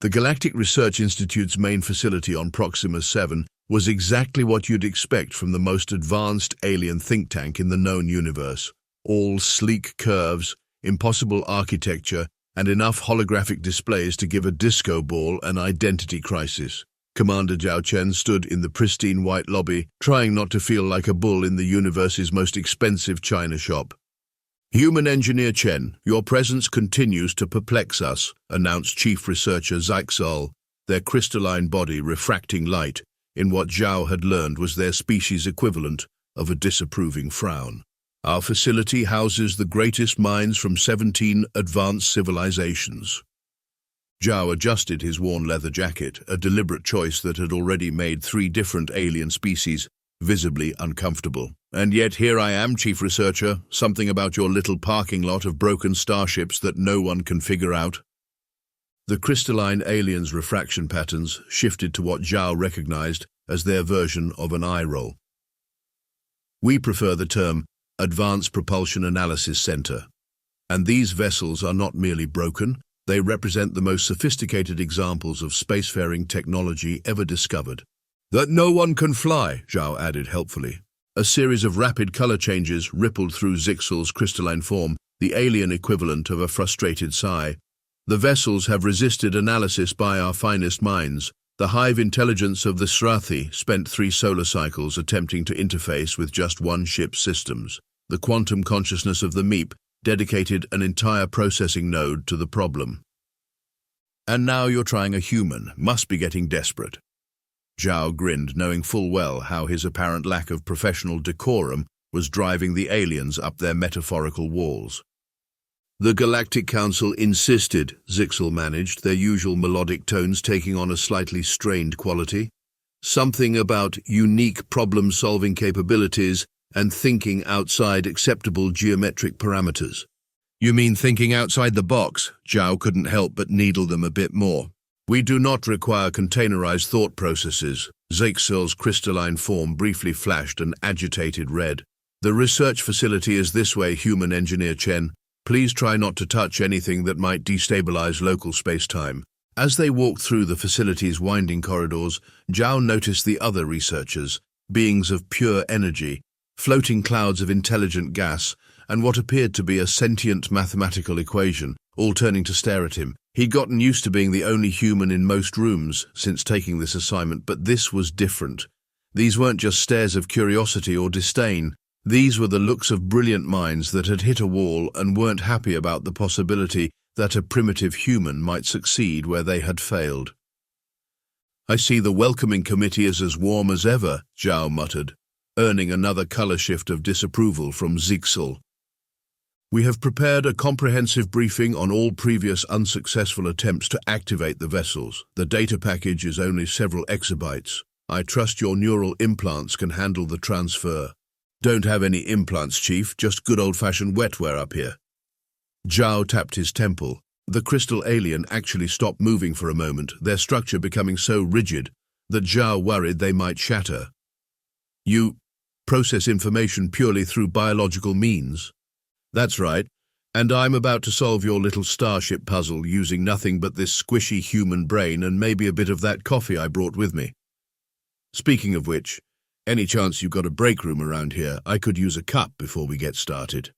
The Galactic Research Institute's main facility on Proxima 7 was exactly what you'd expect from the most advanced alien think tank in the known universe. All sleek curves, impossible architecture, and enough holographic displays to give a disco ball an identity crisis. Commander Zhao Chen stood in the pristine white lobby, trying not to feel like a bull in the universe's most expensive china shop. "Human Engineer Chen, your presence continues to perplex us," announced Chief Researcher Zixel, their crystalline body refracting light in what Zhao had learned was their species' equivalent of a disapproving frown. "Our facility houses the greatest minds from 17 advanced civilizations." Zhao adjusted his worn leather jacket, a deliberate choice that had already made 3 different alien species visibly uncomfortable. "And yet here I am, Chief Researcher, something about your little parking lot of broken starships that no one can figure out." The crystalline aliens' refraction patterns shifted to what Zhao recognized as their version of an eye roll. "We prefer the term Advanced Propulsion Analysis Center. And these vessels are not merely broken, they represent the most sophisticated examples of spacefaring technology ever discovered." "That no one can fly," Zhao added helpfully. A series of rapid color changes rippled through Zixel's crystalline form, the alien equivalent of a frustrated sigh. "The vessels have resisted analysis by our finest minds. The hive intelligence of the Srathi spent 3 solar cycles attempting to interface with just one ship's systems. The quantum consciousness of the MEP dedicated an entire processing node to the problem. And now you're trying a human, must be getting desperate." Zhao grinned, knowing full well how his apparent lack of professional decorum was driving the aliens up their metaphorical walls. "The Galactic Council insisted," Zixel managed, their usual melodic tones taking on a slightly strained quality. "Something about unique problem-solving capabilities and thinking outside acceptable geometric parameters." "You mean thinking outside the box?" Zhao couldn't help but needle them a bit more. "We do not require containerized thought processes." Zixel's crystalline form briefly flashed an agitated red. "The research facility is this way, Human Engineer Chen. Please try not to touch anything that might destabilize local space-time." As they walked through the facility's winding corridors, Zhao noticed the other researchers, beings of pure energy, floating clouds of intelligent gas, and what appeared to be a sentient mathematical equation, all turning to stare at him. He'd gotten used to being the only human in most rooms since taking this assignment, but this was different. These weren't just stares of curiosity or disdain. These were the looks of brilliant minds that had hit a wall and weren't happy about the possibility that a primitive human might succeed where they had failed. "I see the welcoming committee is as warm as ever," Zhao muttered, earning another color shift of disapproval from Zixel. "We have prepared a comprehensive briefing on all previous unsuccessful attempts to activate the vessels. The data package is only several exabytes. I trust your neural implants can handle the transfer." "Don't have any implants, Chief, just good old-fashioned wetware up here." Zhao tapped his temple. The crystal alien actually stopped moving for a moment, their structure becoming so rigid that Zhao worried they might shatter. "You process information purely through biological means?" "That's right, and I'm about to solve your little starship puzzle using nothing but this squishy human brain and maybe a bit of that coffee I brought with me. Speaking of which, any chance you've got a break room around here? I could use a cup before we get started."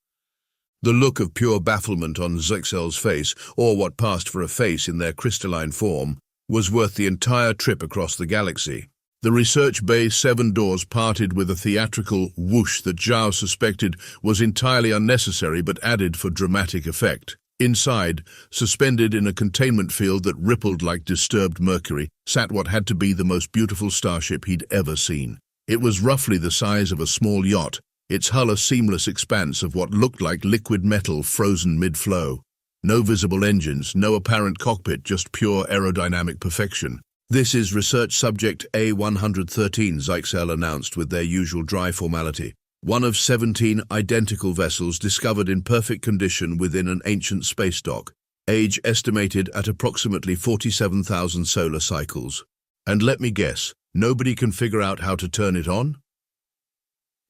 The look of pure bafflement on Zixel's face, or what passed for a face in their crystalline form, was worth the entire trip across the galaxy. The research bay's 7 doors parted with a theatrical whoosh that Zhao suspected was entirely unnecessary but added for dramatic effect. Inside, suspended in a containment field that rippled like disturbed mercury, sat what had to be the most beautiful starship he'd ever seen. It was roughly the size of a small yacht, its hull a seamless expanse of what looked like liquid metal frozen mid-flow. No visible engines, no apparent cockpit, just pure aerodynamic perfection. "This is research subject A113, Zixel announced with their usual dry formality. One of 17 identical vessels discovered in perfect condition within an ancient space dock. Age estimated at approximately 47,000 solar cycles. And let me guess, nobody can figure out how to turn it on?"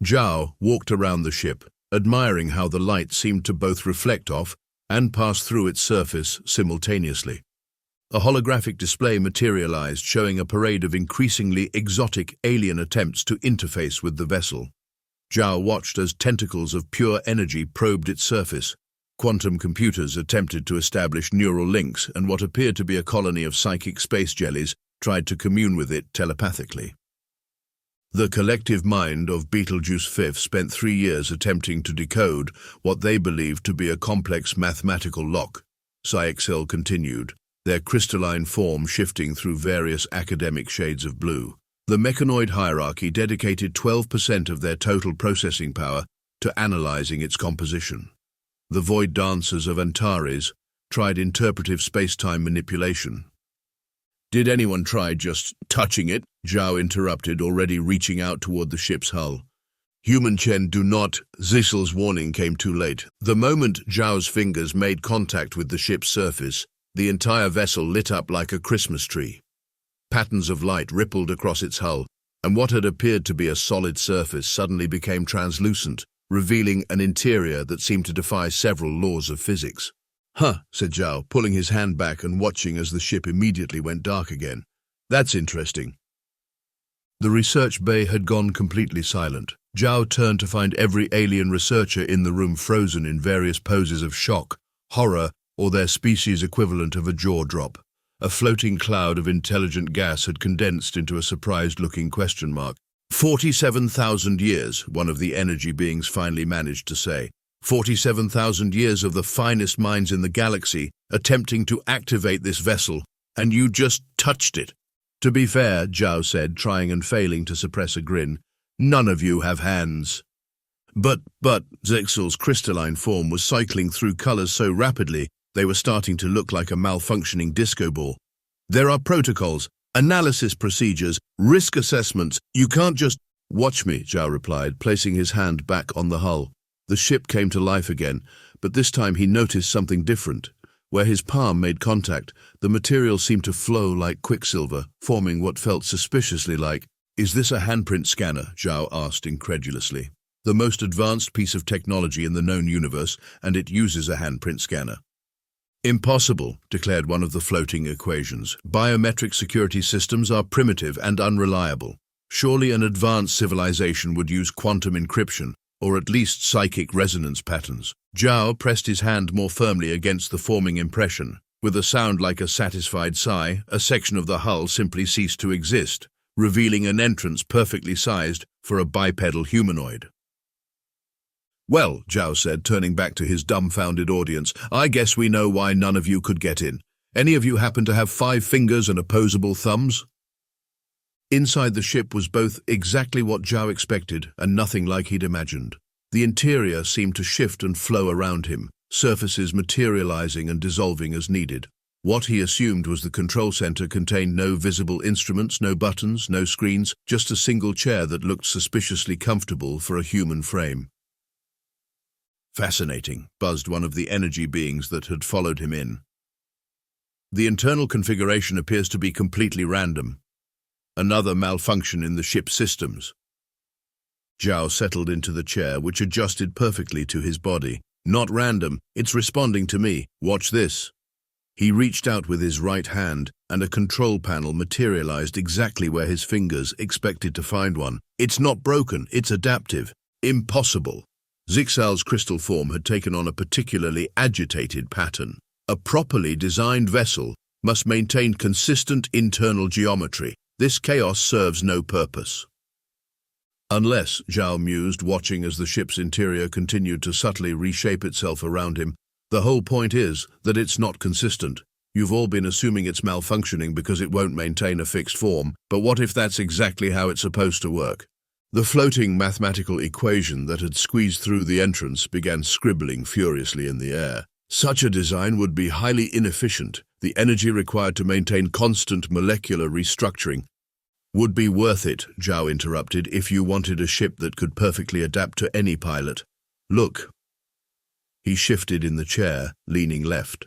Zhao walked around the ship, admiring how the light seemed to both reflect off and pass through its surface simultaneously. A holographic display materialized, showing a parade of increasingly exotic alien attempts to interface with the vessel. Zhao watched as tentacles of pure energy probed its surface. Quantum computers attempted to establish neural links, and what appeared to be a colony of psychic space jellies tried to commune with it telepathically. The collective mind of Betelgeuse Fifth spent 3 years attempting to decode what they believed to be a complex mathematical lock. Psyxel continued, their crystalline form shifting through various academic shades of blue. The mechanoid hierarchy dedicated 12% of their total processing power to analyzing its composition. The void dancers of Antares tried interpretive space-time manipulation. Did anyone try just touching it? Zhao interrupted, already reaching out toward the ship's hull. Human Chen, do not. Zixel's warning came too late. The moment Zhao's fingers made contact with the ship's surface, the entire vessel lit up like a Christmas tree. Patterns of light rippled across its hull, and what had appeared to be a solid surface suddenly became translucent, revealing an interior that seemed to defy several laws of physics. Huh, said Zhao, pulling his hand back and watching as the ship immediately went dark again. That's interesting. The research bay had gone completely silent. Zhao turned to find every alien researcher in the room frozen in various poses of shock, horror, or their species equivalent of a jaw drop. A floating cloud of intelligent gas had condensed into a surprised-looking question mark. 47,000 years, one of the energy beings finally managed to say. 47,000 years of the finest minds in the galaxy attempting to activate this vessel, and you just touched it. To be fair, Zhao said, trying and failing to suppress a grin, none of you have hands. But, Zixel's crystalline form was cycling through colors so rapidly they were starting to look like a malfunctioning disco ball. There are protocols, analysis procedures, risk assessments. You can't just... Watch me, Zhao replied, placing his hand back on the hull. The ship came to life again, but this time he noticed something different. Where his palm made contact, the material seemed to flow like quicksilver, forming what felt suspiciously like... Is this a handprint scanner? Zhao asked incredulously. The most advanced piece of technology in the known universe, and it uses a handprint scanner. Impossible, declared one of the floating equations. Biometric security systems are primitive and unreliable. Surely an advanced civilization would use quantum encryption, or at least psychic resonance patterns. Zhao pressed his hand more firmly against the forming impression. With a sound like a satisfied sigh, a section of the hull simply ceased to exist, revealing an entrance perfectly sized for a bipedal humanoid. Well, Zhao said, turning back to his dumbfounded audience, I guess we know why none of you could get in. Any of you happen to have 5 fingers and opposable thumbs? Inside the ship was both exactly what Zhao expected and nothing like he'd imagined. The interior seemed to shift and flow around him, surfaces materializing and dissolving as needed. What he assumed was the control center contained no visible instruments, no buttons, no screens, just a single chair that looked suspiciously comfortable for a human frame. Fascinating, buzzed one of the energy beings that had followed him in. The internal configuration appears to be completely random. Another malfunction in the ship's systems. Zhao settled into the chair, which adjusted perfectly to his body. Not random, it's responding to me. Watch this. He reached out with his right hand, and a control panel materialized exactly where his fingers expected to find one. It's not broken, it's adaptive. Impossible. Zixel's crystal form had taken on a particularly agitated pattern. A properly designed vessel must maintain consistent internal geometry. This chaos serves no purpose. Unless, Zhao mused, watching as the ship's interior continued to subtly reshape itself around him, the whole point is that it's not consistent. You've all been assuming it's malfunctioning because it won't maintain a fixed form, but what if that's exactly how it's supposed to work? The floating mathematical equation that had squeezed through the entrance began scribbling furiously in the air. Such a design would be highly inefficient. The energy required to maintain constant molecular restructuring would be worth it, Zhao interrupted, if you wanted a ship that could perfectly adapt to any pilot. Look. He shifted in the chair, leaning left.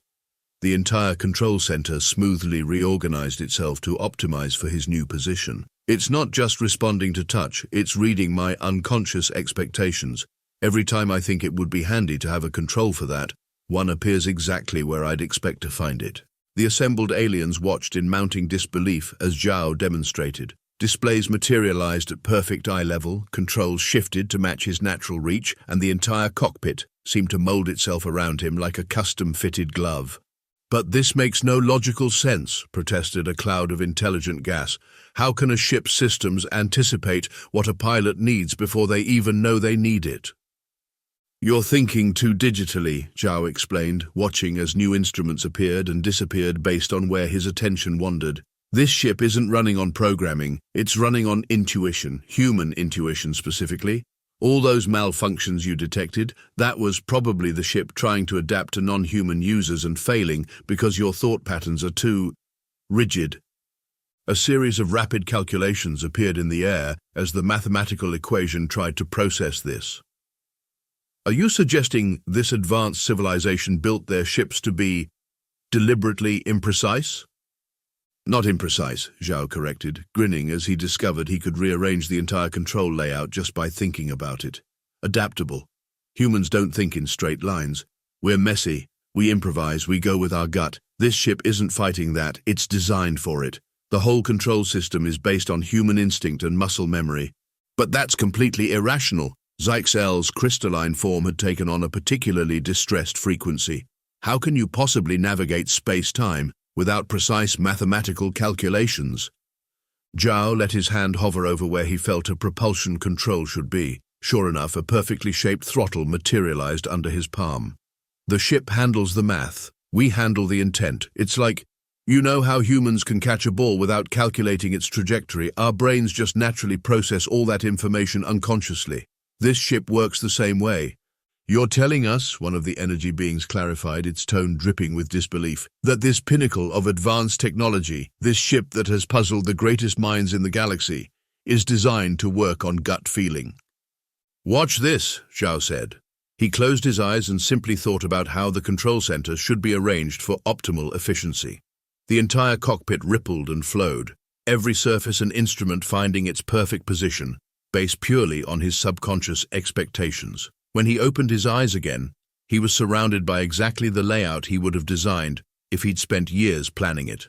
The entire control center smoothly reorganized itself to optimize for his new position. It's not just responding to touch, it's reading my unconscious expectations. Every time I think it would be handy to have a control for that, one appears exactly where I'd expect to find it. The assembled aliens watched in mounting disbelief as Zhao demonstrated. Displays materialized at perfect eye level, controls shifted to match his natural reach, and the entire cockpit seemed to mold itself around him like a custom-fitted glove. "But this makes no logical sense," protested a cloud of intelligent gas. "How can a ship's systems anticipate what a pilot needs before they even know they need it?" "You're thinking too digitally," Zhao explained, watching as new instruments appeared and disappeared based on where his attention wandered. "This ship isn't running on programming, it's running on intuition, human intuition specifically. All those malfunctions you detected, that was probably the ship trying to adapt to non-human users and failing because your thought patterns are too rigid." A series of rapid calculations appeared in the air as the mathematical equation tried to process this. "Are you suggesting this advanced civilization built their ships to be deliberately imprecise?" "Not imprecise," Zhao corrected, grinning as he discovered he could rearrange the entire control layout just by thinking about it. "Adaptable. Humans don't think in straight lines. We're messy. We improvise. We go with our gut. This ship isn't fighting that. It's designed for it. The whole control system is based on human instinct and muscle memory." "But that's completely irrational." Zyxel's crystalline form had taken on a particularly distressed frequency. "How can you possibly navigate space-time without precise mathematical calculations?" Zhao let his hand hover over where he felt a propulsion control should be. Sure enough, a perfectly shaped throttle materialized under his palm. "The ship handles the math. We handle the intent. It's like, you know how humans can catch a ball without calculating its trajectory? Our brains just naturally process all that information unconsciously. This ship works the same way." "You're telling us," one of the energy beings clarified, its tone dripping with disbelief, "that this pinnacle of advanced technology, this ship that has puzzled the greatest minds in the galaxy, is designed to work on gut feeling." "Watch this," Zhao said. He closed his eyes and simply thought about how the control center should be arranged for optimal efficiency. The entire cockpit rippled and flowed, every surface and instrument finding its perfect position, based purely on his subconscious expectations. When he opened his eyes again, he was surrounded by exactly the layout he would have designed if he'd spent years planning it.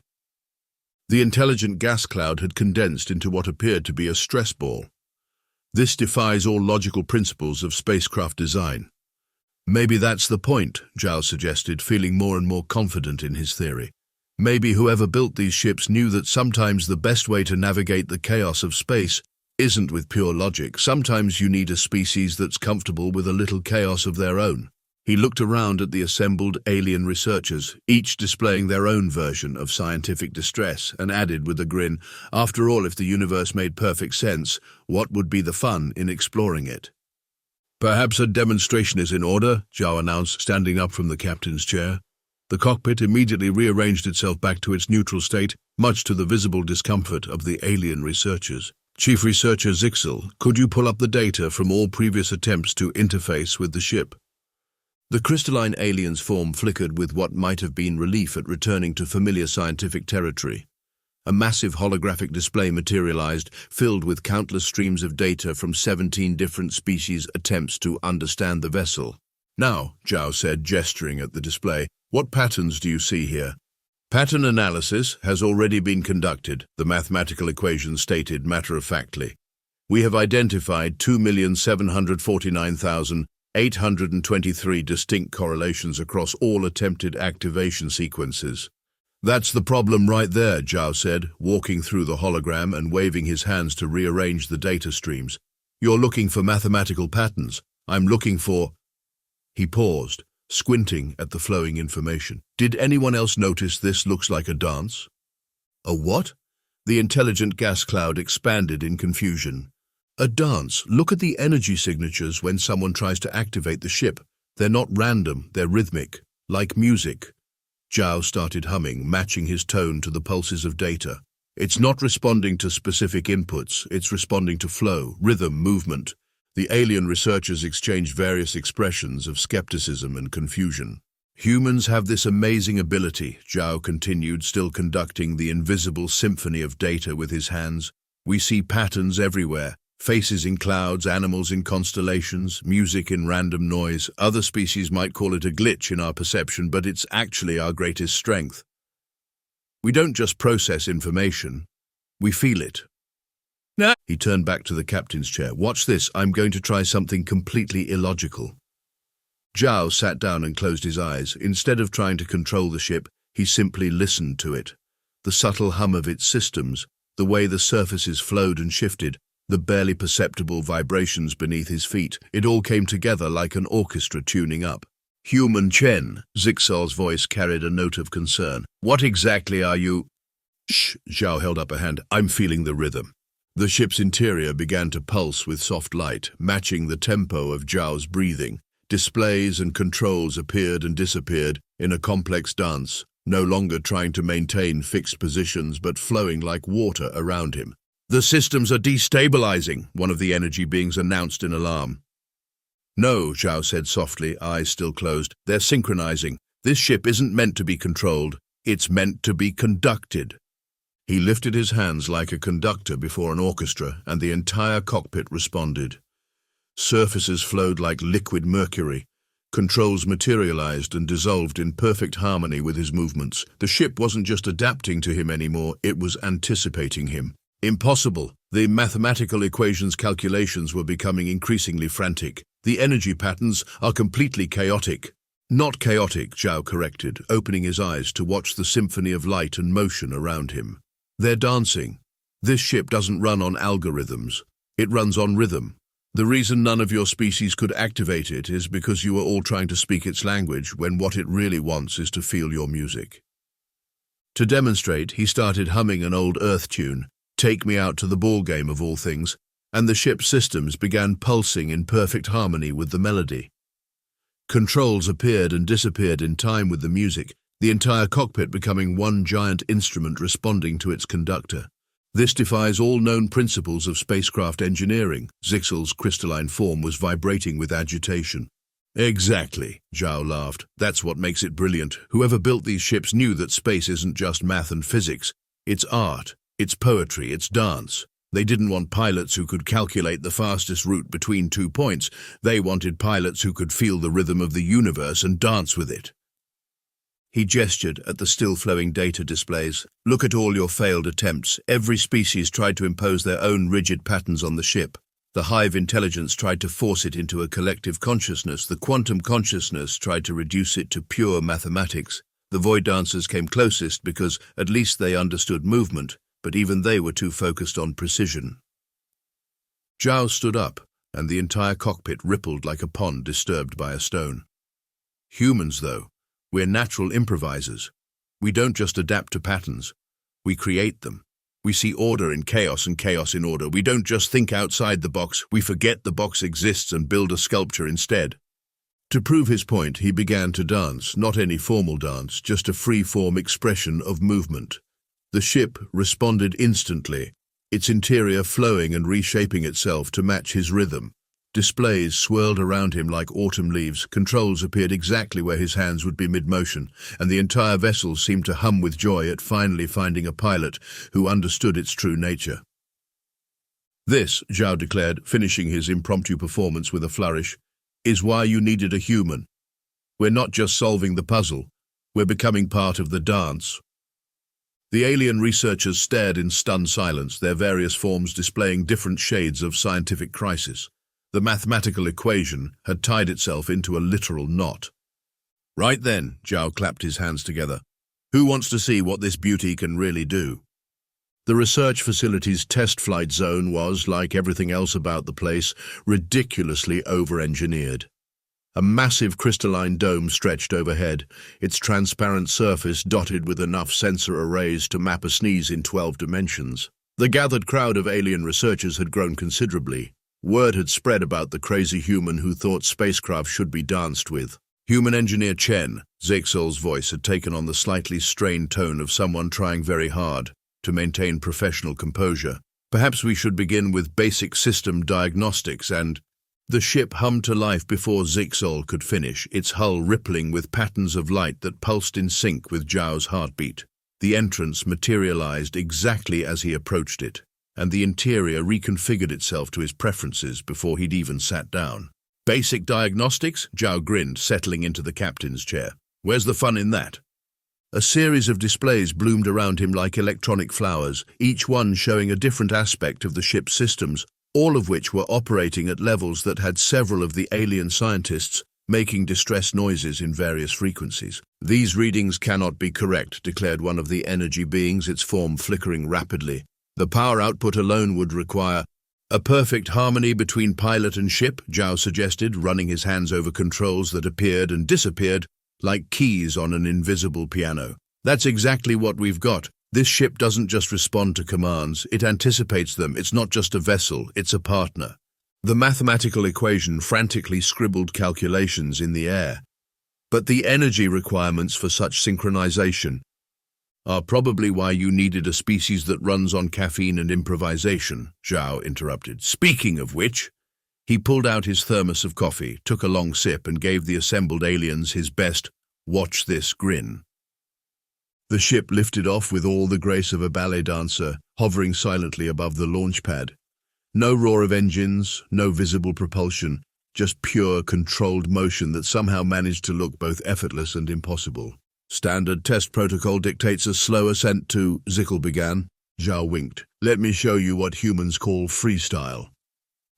The intelligent gas cloud had condensed into what appeared to be a stress ball. This defies all logical principles of spacecraft design. "Maybe that's the point," Zhao suggested, feeling more and more confident in his theory. "Maybe whoever built these ships knew that sometimes the best way to navigate the chaos of space isn't with pure logic. Sometimes you need a species that's comfortable with a little chaos of their own." He looked around at the assembled alien researchers, each displaying their own version of scientific distress, and added with a grin, "After all, if the universe made perfect sense, what would be the fun in exploring it?" "Perhaps a demonstration is in order," Zhao announced, standing up from the captain's chair. The cockpit immediately rearranged itself back to its neutral state, much to the visible discomfort of the alien researchers. "Chief Researcher Zyxel, could you pull up the data from all previous attempts to interface with the ship?" The crystalline alien's form flickered with what might have been relief at returning to familiar scientific territory. A massive holographic display materialized, filled with countless streams of data from 17 different species' attempts to understand the vessel. "Now," Zhao said, gesturing at the display, "what patterns do you see here?" "Pattern analysis has already been conducted," the mathematical equation stated matter-of-factly. "We have identified 2,749,823 distinct correlations across all attempted activation sequences." "That's the problem right there," Zhao said, walking through the hologram and waving his hands to rearrange the data streams. "You're looking for mathematical patterns. I'm looking for—" He paused, squinting at the flowing information. "Did anyone else notice this looks like a dance?" "A what?" The intelligent gas cloud expanded in confusion. "A dance. Look at the energy signatures when someone tries to activate the ship. They're not random, they're rhythmic, like music." Zhao started humming, matching his tone to the pulses of data. "It's not responding to specific inputs, it's responding to flow, rhythm, movement." The alien researchers exchanged various expressions of skepticism and confusion. "Humans have this amazing ability," Zhao continued, still conducting the invisible symphony of data with his hands. "We see patterns everywhere, faces in clouds, animals in constellations, music in random noise. Other species might call it a glitch in our perception, but it's actually our greatest strength." We don't just process information, we feel it. Nah. He turned back to the captain's chair. Watch this, I'm going to try something completely illogical. Zhao sat down and closed his eyes. Instead of trying to control the ship, he simply listened to it. The subtle hum of its systems, the way the surfaces flowed and shifted, the barely perceptible vibrations beneath his feet, it all came together like an orchestra tuning up. Human Chen, Zixel's voice carried a note of concern. What exactly are you? Shh, Zhao held up a hand. I'm feeling the rhythm. The ship's interior began to pulse with soft light, matching the tempo of Zhao's breathing. Displays and controls appeared and disappeared in a complex dance, no longer trying to maintain fixed positions but flowing like water around him. The systems are destabilizing, one of the energy beings announced in alarm. No, Zhao said softly, eyes still closed. They're synchronizing. This ship isn't meant to be controlled. It's meant to be conducted. He lifted his hands like a conductor before an orchestra, and the entire cockpit responded. Surfaces flowed like liquid mercury. Controls materialized and dissolved in perfect harmony with his movements. The ship wasn't just adapting to him anymore, it was anticipating him. Impossible. The mathematical equations calculations were becoming increasingly frantic. The energy patterns are completely chaotic. Not chaotic, Zhao corrected, opening his eyes to watch the symphony of light and motion around him. They're dancing. This ship doesn't run on algorithms. It runs on rhythm. The reason none of your species could activate it is because you are all trying to speak its language when what it really wants is to feel your music. To demonstrate, he started humming an old Earth tune, Take Me Out to the Ball Game of all things, and the ship's systems began pulsing in perfect harmony with the melody. Controls appeared and disappeared in time with the music, the entire cockpit becoming one giant instrument responding to its conductor. This defies all known principles of spacecraft engineering. Zixel's crystalline form was vibrating with agitation. Exactly, Zhao laughed. That's what makes it brilliant. Whoever built these ships knew that space isn't just math and physics. It's art, it's poetry, it's dance. They didn't want pilots who could calculate the fastest route between 2 points. They wanted pilots who could feel the rhythm of the universe and dance with it. He gestured at the still-flowing data displays. Look at all your failed attempts. Every species tried to impose their own rigid patterns on the ship. The hive intelligence tried to force it into a collective consciousness. The quantum consciousness tried to reduce it to pure mathematics. The void dancers came closest because at least they understood movement, but even they were too focused on precision. Zhao stood up, and the entire cockpit rippled like a pond disturbed by a stone. Humans, though, we're natural improvisers. We don't just adapt to patterns. We create them. We see order in chaos and chaos in order. We don't just think outside the box. We forget the box exists and build a sculpture instead. To prove his point, he began to dance, not any formal dance, just a free-form expression of movement. The ship responded instantly, its interior flowing and reshaping itself to match his rhythm. Displays swirled around him like autumn leaves, controls appeared exactly where his hands would be mid-motion, and the entire vessel seemed to hum with joy at finally finding a pilot who understood its true nature. This, Zhao declared, finishing his impromptu performance with a flourish, is why you needed a human. We're not just solving the puzzle, we're becoming part of the dance. The alien researchers stared in stunned silence, their various forms displaying different shades of scientific crisis. The mathematical equation had tied itself into a literal knot. Right then, Zhao clapped his hands together. Who wants to see what this beauty can really do? The research facility's test flight zone was, like everything else about the place, ridiculously over-engineered. A massive crystalline dome stretched overhead, its transparent surface dotted with enough sensor arrays to map a sneeze in 12 dimensions. The gathered crowd of alien researchers had grown considerably. Word had spread about the crazy human who thought spacecraft should be danced with. Human engineer Chen, Zixel's voice had taken on the slightly strained tone of someone trying very hard to maintain professional composure. Perhaps we should begin with basic system diagnostics and... The ship hummed to life before Zixel could finish, its hull rippling with patterns of light that pulsed in sync with Zhao's heartbeat. The entrance materialized exactly as he approached it, and the interior reconfigured itself to his preferences before he'd even sat down. Basic diagnostics? Zhao grinned, settling into the captain's chair. Where's the fun in that? A series of displays bloomed around him like electronic flowers, each one showing a different aspect of the ship's systems, all of which were operating at levels that had several of the alien scientists making distress noises in various frequencies. "These readings cannot be correct," declared one of the energy beings, its form flickering rapidly. "The power output alone would require—" "A perfect harmony between pilot and ship," Zhao suggested, running his hands over controls that appeared and disappeared like keys on an invisible piano. "That's exactly what we've got. This ship doesn't just respond to commands, it anticipates them. It's not just a vessel, it's a partner." The mathematical equation frantically scribbled calculations in the air. "But the energy requirements for such synchronization are probably why you needed a species that runs on caffeine and improvisation," Zhao interrupted. "Speaking of which," he pulled out his thermos of coffee, took a long sip, and gave the assembled aliens his best "watch this" grin. The ship lifted off with all the grace of a ballet dancer, hovering silently above the launch pad. No roar of engines, no visible propulsion, just pure, controlled motion that somehow managed to look both effortless and impossible. "Standard test protocol dictates a slow ascent to," Zickel began. Zhao winked. "Let me show you what humans call freestyle."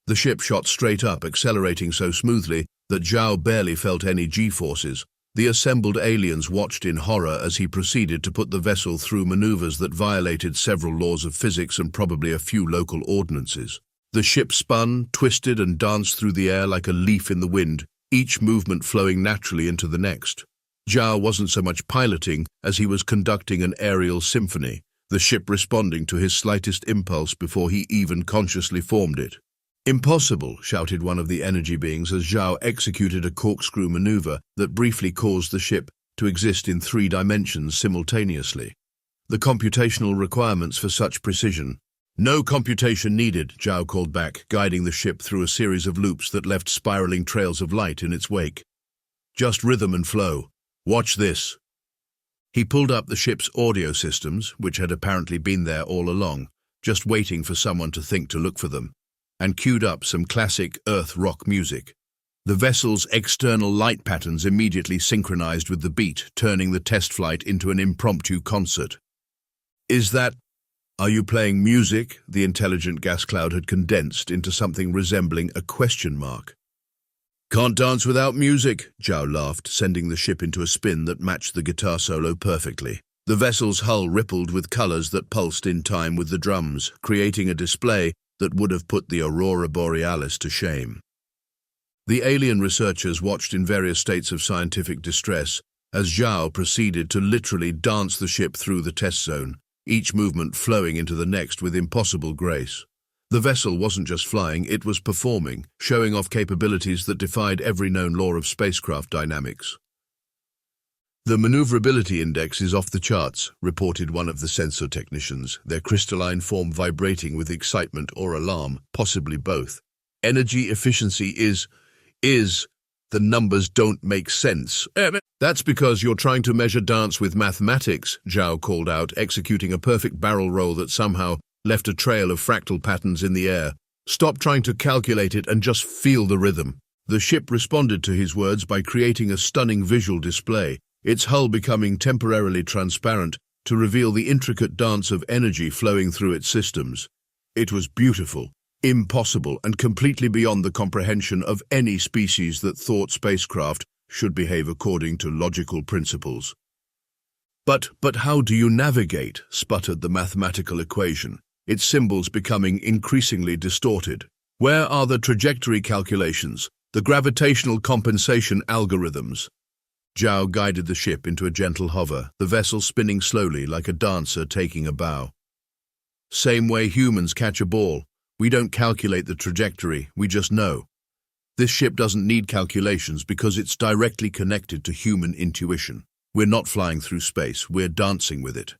The ship shot straight up, accelerating so smoothly that Zhao barely felt any G-forces. The assembled aliens watched in horror as he proceeded to put the vessel through maneuvers that violated several laws of physics and probably a few local ordinances. The ship spun, twisted, and danced through the air like a leaf in the wind, each movement flowing naturally into the next. Zhao wasn't so much piloting as he was conducting an aerial symphony, the ship responding to his slightest impulse before he even consciously formed it. "Impossible," shouted one of the energy beings as Zhao executed a corkscrew maneuver that briefly caused the ship to exist in 3 dimensions simultaneously. "The computational requirements for such precision—" "No computation needed," Zhao called back, guiding the ship through a series of loops that left spiraling trails of light in its wake. "Just rhythm and flow. Watch this." He pulled up the ship's audio systems, which had apparently been there all along, just waiting for someone to think to look for them, and queued up some classic Earth rock music. The vessel's external light patterns immediately synchronized with the beat, turning the test flight into an impromptu concert. "Are you playing music?" The intelligent gas cloud had condensed into something resembling a question mark. "Can't dance without music," Zhao laughed, sending the ship into a spin that matched the guitar solo perfectly. The vessel's hull rippled with colors that pulsed in time with the drums, creating a display that would have put the aurora borealis to shame. The alien researchers watched in various states of scientific distress as Zhao proceeded to literally dance the ship through the test zone, each movement flowing into the next with impossible grace. The vessel wasn't just flying, it was performing, showing off capabilities that defied every known law of spacecraft dynamics. "The maneuverability index is off the charts," reported one of the sensor technicians, their crystalline form vibrating with excitement or alarm, possibly both. "Energy efficiency is... the numbers don't make sense." "That's because you're trying to measure dance with mathematics," Zhao called out, executing a perfect barrel roll that somehow left a trail of fractal patterns in the air. "Stop trying to calculate it and just feel the rhythm." The ship responded to his words by creating a stunning visual display, its hull becoming temporarily transparent to reveal the intricate dance of energy flowing through its systems. It was beautiful, impossible, and completely beyond the comprehension of any species that thought spacecraft should behave according to logical principles. But how do you navigate?" sputtered the mathematical equation, its symbols becoming increasingly distorted. "Where are the trajectory calculations, the gravitational compensation algorithms?" Zhao guided the ship into a gentle hover, the vessel spinning slowly like a dancer taking a bow. "Same way humans catch a ball. We don't calculate the trajectory, we just know. This ship doesn't need calculations because it's directly connected to human intuition. We're not flying through space, we're dancing with it."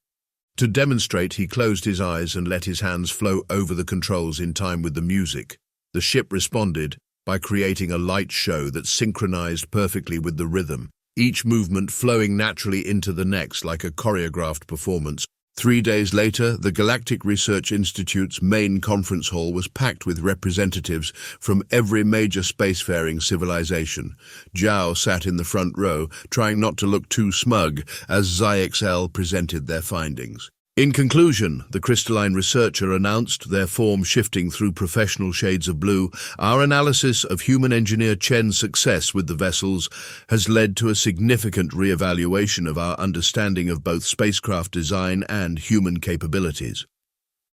To demonstrate, he closed his eyes and let his hands flow over the controls in time with the music. The ship responded by creating a light show that synchronized perfectly with the rhythm, each movement flowing naturally into the next like a choreographed performance. 3 days later, the Galactic Research Institute's main conference hall was packed with representatives from every major spacefaring civilization. Zhao sat in the front row, trying not to look too smug, as XYXL presented their findings. In conclusion, the crystalline researcher announced, their form shifting through professional shades of blue, our analysis of human engineer Chen's success with the vessels has led to a significant re-evaluation of our understanding of both spacecraft design and human capabilities.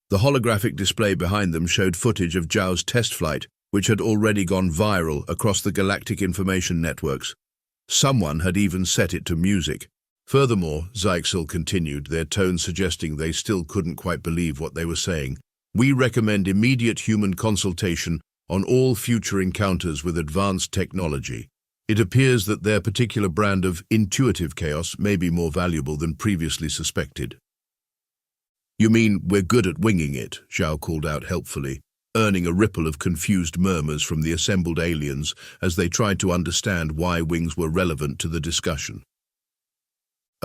The holographic display behind them showed footage of Zhao's test flight, which had already gone viral across the galactic information networks. Someone had even set it to music. Furthermore, XYXL continued, their tone suggesting they still couldn't quite believe what they were saying. We recommend immediate human consultation on all future encounters with advanced technology. It appears that their particular brand of intuitive chaos may be more valuable than previously suspected. You mean we're good at winging it? Zhao called out helpfully, earning a ripple of confused murmurs from the assembled aliens as they tried to understand why wings were relevant to the discussion.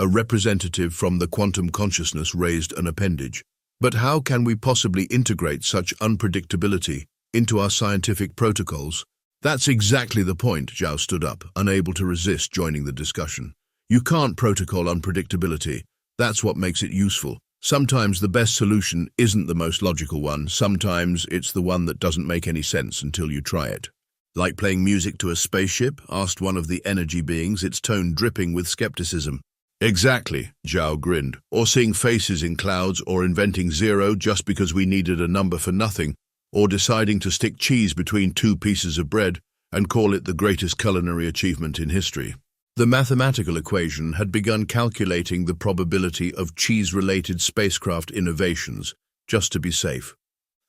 A representative from the quantum consciousness raised an appendage. But how can we possibly integrate such unpredictability into our scientific protocols? That's exactly the point, Zhao stood up, unable to resist joining the discussion. You can't protocol unpredictability. That's what makes it useful. Sometimes the best solution isn't the most logical one. Sometimes it's the one that doesn't make any sense until you try it. Like playing music to a spaceship? Asked one of the energy beings, its tone dripping with skepticism. Exactly, Zhao grinned. Or seeing faces in clouds, or inventing zero just because we needed a number for nothing, or deciding to stick cheese between two pieces of bread and call it the greatest culinary achievement in history. The mathematical equation had begun calculating the probability of cheese-related spacecraft innovations, just to be safe.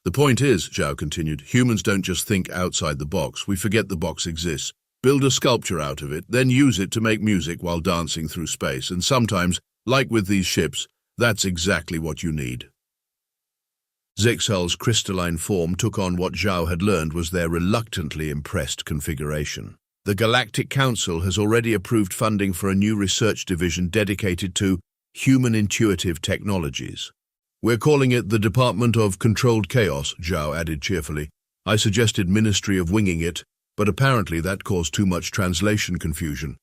The point is, Zhao continued, humans don't just think outside the box, we forget the box exists. Build a sculpture out of it, then use it to make music while dancing through space, and sometimes, like with these ships, that's exactly what you need. XYXL's crystalline form took on what Zhao had learned was their reluctantly impressed configuration. The Galactic Council has already approved funding for a new research division dedicated to human intuitive technologies. We're calling it the Department of Controlled Chaos, Zhao added cheerfully. I suggested Ministry of Winging It, but apparently that caused too much translation confusion.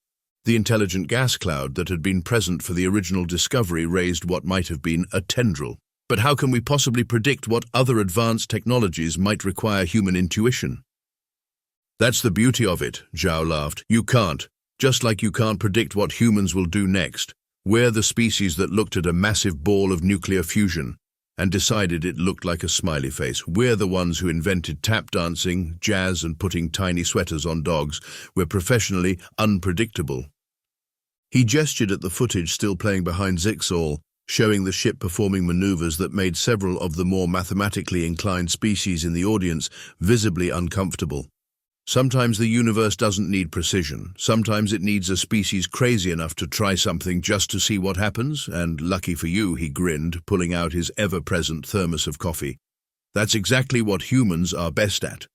The intelligent gas cloud that had been present for the original discovery raised what might have been a tendril. But how can we possibly predict what other advanced technologies might require human intuition? That's the beauty of it, Zhao laughed. You can't. Just like you can't predict what humans will do next. We're the species that looked at a massive ball of nuclear fusion and decided it looked like a smiley face. We're the ones who invented tap dancing, jazz, and putting tiny sweaters on dogs. We're professionally unpredictable. He gestured at the footage still playing behind XYXL, showing the ship performing maneuvers that made several of the more mathematically inclined species in the audience visibly uncomfortable. Sometimes the universe doesn't need precision. Sometimes it needs a species crazy enough to try something just to see what happens, and lucky for you, he grinned, pulling out his ever-present thermos of coffee. That's exactly what humans are best at.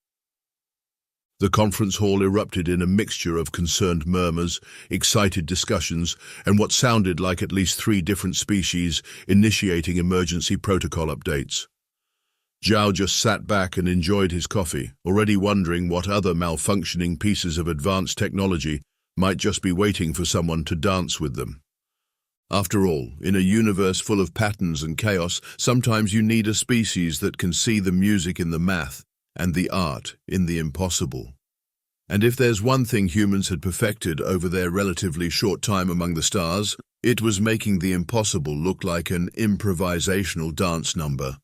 The conference hall erupted in a mixture of concerned murmurs, excited discussions, and what sounded like at least 3 different species initiating emergency protocol updates. Zhao just sat back and enjoyed his coffee, already wondering what other malfunctioning pieces of advanced technology might just be waiting for someone to dance with them. After all, in a universe full of patterns and chaos, sometimes you need a species that can see the music in the math and the art in the impossible. And if there's one thing humans had perfected over their relatively short time among the stars, it was making the impossible look like an improvisational dance number.